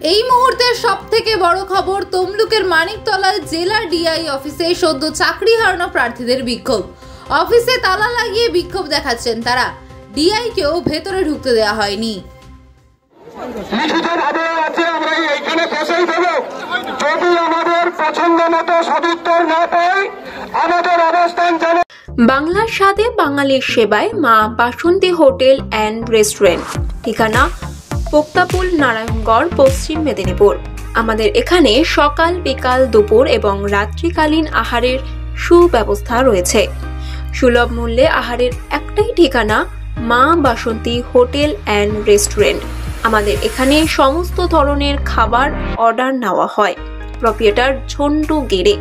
এই মুহূর্তের সবথেকে বড় খবর, তমলুকের মানিকতলায় জেলা ডিআই অফিসে সদ্য চাকরি হারানো প্রার্থীদের বিক্ষোভ। অফিসে তালা লাগিয়ে বিক্ষোভ দেখাচ্ছেন তারা। ডিআই কেও ভেতরে ঢুকতে দেওয়া হয়নি। লিখিতভাবে আছে আমরা এইখানে বসেই দেব, যদি আমাদের পছন্দ মতো সদুত্তর না পাই আমাদের অবস্থান জানে। বাংলার স্বাদে বাঙালির সেবায় মা বাসন্তী হোটেল অ্যান্ড রেস্টুরেন্ট, ঠিকানা পোক্তাপুল, নারায়ণগড়, পশ্চিম মেদিনীপুর। আমাদের এখানে সকাল, বিকাল, দুপুর এবং রাত্রিকালীন আহারের সুব্যবস্থা রয়েছে। সুলভ মূল্যে আহারের একটাই ঠিকানা মা বাসন্তী হোটেল অ্যান্ড রেস্টুরেন্ট। আমাদের এখানে সমস্ত ধরনের খাবার অর্ডার নেওয়া হয়। প্রোপ্রাইটার ঝন্টু গেড়ে।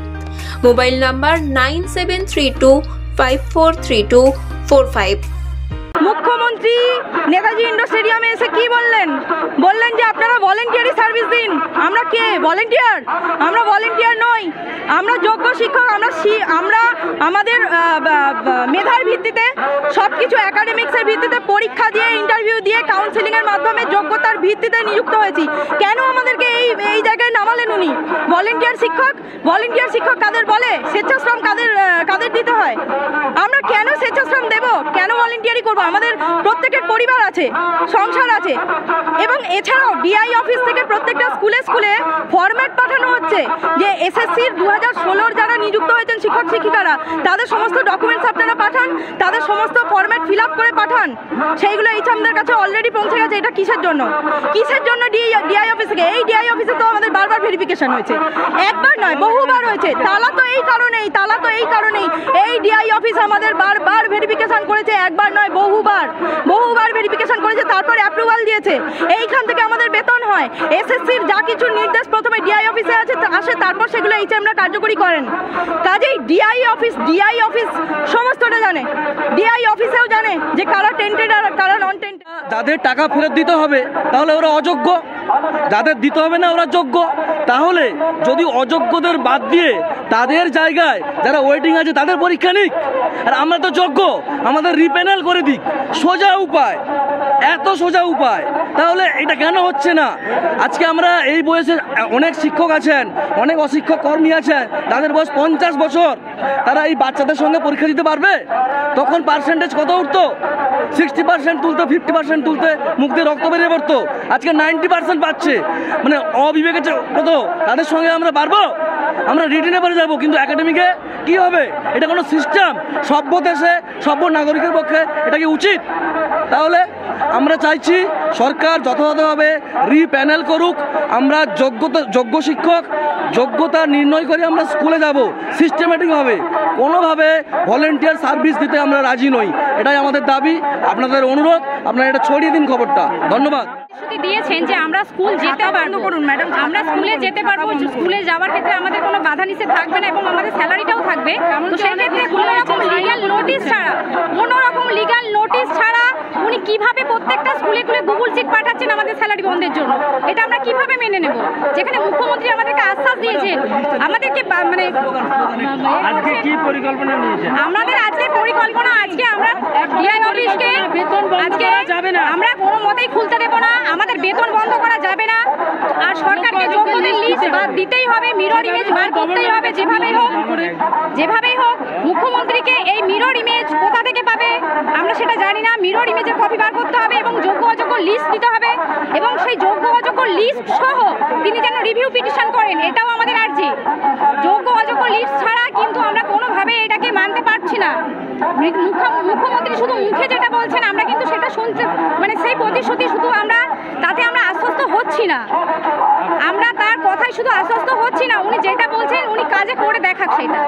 Mobile number 9732543245। মুখ্যমন্ত্রী নেতাজি ইন্ডোর স্টেডিয়ামে এসে কি বললেন যে আপনারা ভলেন্টিয়ারি সার্ভিস দিন। আমরা কে ভলেন্টিয়ার? আমরা ভলেন্টিয়ার নই, আমরা যোগ্য শিক্ষক। আমরা আমাদের মেধার ভিত্তিতে সবকিছু একাডেমিক্সের ভিত্তিতে পরীক্ষা দিয়ে, ইন্টারভিউ দিয়ে, কাউন্সিলিং এর মাধ্যমে যোগ্যতার ভিত্তিতে নিযুক্ত হয়েছি। কেন আমাদেরকে এই জায়গায় নামালেন উনি? ভলেন্টিয়ার শিক্ষক কাদের বলে? স্বেচ্ছাশ্রম কাদের দিতে হয়? আমরা কেন স্বেচ্ছাশ্রম দেব? কেন ভলেন্টিয়ারি করবো? আমাদের প্রত্যেকের পরিবার আছে, সংসার আছে। এবং এছাড়াও ডিআই অফিস থেকে প্রত্যেকটা স্কুলে ফরম্যাট পাঠানো হচ্ছে যে এসএসসির 2016 যারা নিযুক্ত হয়েছেন শিক্ষক শিক্ষিকারা, তাদের সমস্ত ডকুমেন্টস আপনারা পাঠান, তাদের সমস্ত ফরম্যাট ফিল আপ করে পাঠান। সেইগুলো এইচএমদের কাছে অলরেডি পৌঁছে গেছে। এটা কিসের জন্য ডিআই অফিস থেকে? এই ডিআই অফিসে তো আমাদের বারবার ভেরিফিকেশন হয়েছে, একবার নয় বহুবার হয়েছে। তালা তো এই কারণেই এই ডিআই অফিস আমাদের বারবার ভেরিফিকেশন করেছে, একবার নয় বহুবার ভেরিফিকেশন করেছে, তারপর অ্যাপ্রুভাল দিয়েছে। এইখান থেকে আমাদের বেতন হয়। এসএসসির যা কিছু নির্দেশ প্রথমে ডিআই অফিসে আসে, তারপর সেগুলো এইচএমরা কার্যকরী করেন। কাজেই ডিআই অফিস সমস্তটা জানে। ডিআই অফিসেও জানে যে কারা টেন্টেড আর কারা নন টেন্টেড। যাদের টাকা ফেরত দিতে হবে তাহলে ওরা অযোগ্য, যাদের দিতে হবে না ওরা যোগ্য। তাহলে যদি অযোগ্যদের বাদ দিয়ে তাদের জায়গায় যারা ওয়েটিং আছে তাদের পরীক্ষা নিক, আর আমরা তো যোগ্য, আমাদের রিপ্যানেল করে দিক। সোজা উপায়, এত সোজা উপায়। তাহলে এটা কেন হচ্ছে না? আজকে আমরা এই বয়সে অনেক শিক্ষক আছেন, অনেক অশিক্ষক কর্মী আছেন, তাদের বয়স 50 বছর। তারা এই বাচ্চাদের সঙ্গে পরীক্ষা দিতে পারবে? তখন পার্সেন্টেজ কত উঠতো? 60% তুলতো, 50% তুলতে মুখ দিয়ে রক্ত বেরিয়ে পড়তো। আজকে 90% পাচ্ছে। মানে অবিবেকে কত, তাদের সঙ্গে আমরা পারবো? আমরা রিটেনে পারে যাবো, কিন্তু একাডেমিকে কি হবে? এটা কোনো সিস্টেম? সভ্য দেশে সভ্য নাগরিকের পক্ষে এটা কি উচিত? তাহলে আমরা চাইছি সরকার যথাযথভাবে রিপ্যানেল করুক। আমরা যোগ্য শিক্ষক যোগ্যতা নির্ণয় করে আমরা স্কুলে যাব সিস্টেমেটিকভাবে। কোনোভাবে ভলেন্টিয়ার সার্ভিস দিতে আমরা রাজি নই। এটাই আমাদের দাবি, আপনাদের অনুরোধ, আপনারা এটা ছড়িয়ে দিন খবরটা। ধন্যবাদ। দিয়েছেন যে আমরা স্কুল যেতে পারবো, আমরা স্কুলে যেতে পারবো। স্কুলে যাওয়ার ক্ষেত্রে আমাদের কোনো বাধা নিষেধ থাকবে না এবং আমাদের স্যালারিটাও থাকবে। তো সেই ক্ষেত্রে কোনো রকম লিগ্যাল নোটিশ ছাড়া উনি কিভাবে প্রত্যেকটা স্কুলে গুগল সিট পাঠাচ্ছেন আমাদের স্যালারি বন্ধের জন্য? এটা আমরা কিভাবে মেনে নেব? যেখানে মুখ্যমন্ত্রী আমাদেরকে আশ্বাস দিয়েছেন, আমাদেরকে মানে আজকে কি পরিকল্পনা নিয়েছেন? আমাদের আজকের পরিকল্পনা, আজকে আমরা ডিআই অফিসকে আমরা কোনো মতেই খুলতে দেব না। আমাদের বেতন বন্ধ করা যাবে না। আর সরকারকে যোগ্যদের লিস্ট দিতেই হবে, মিরর ইমেজ বার করতেই হবে। যেভাবেই হোক মুখ্যমন্ত্রীকে এই মিরর ইমেজ কোথা থেকে পাবে আমরা সেটা জানি না। মিরর ইমেজের কপি বার করতে হবে এবং যোগ্য অযোগ্য লিস্ট দিতে হবে, এবং সেই যোগ্য অযোগ্য লিস্ট সহ তিনি যেন রিভিউ পিটিশন করেন, এটাও আমাদের আর্জি। যোগ্য অযোগ্য লিস্ট ছাড়া কিন্তু আমরা কোনোভাবে এটাকে মানতে পারছি না। মুখ্যমন্ত্রী শুধু মুখে যেটা বলছেন আমরা কিন্তু সেটা শুনতে, মানে সেই প্রতিশ্রুতি শুধু আমরা আশ্বস্ত হচ্ছি না। আমরা তার কথায় শুধু আশ্বস্ত হচ্ছি না, উনি যেটা বলছেন উনি কাজে করে দেখাক সেটা।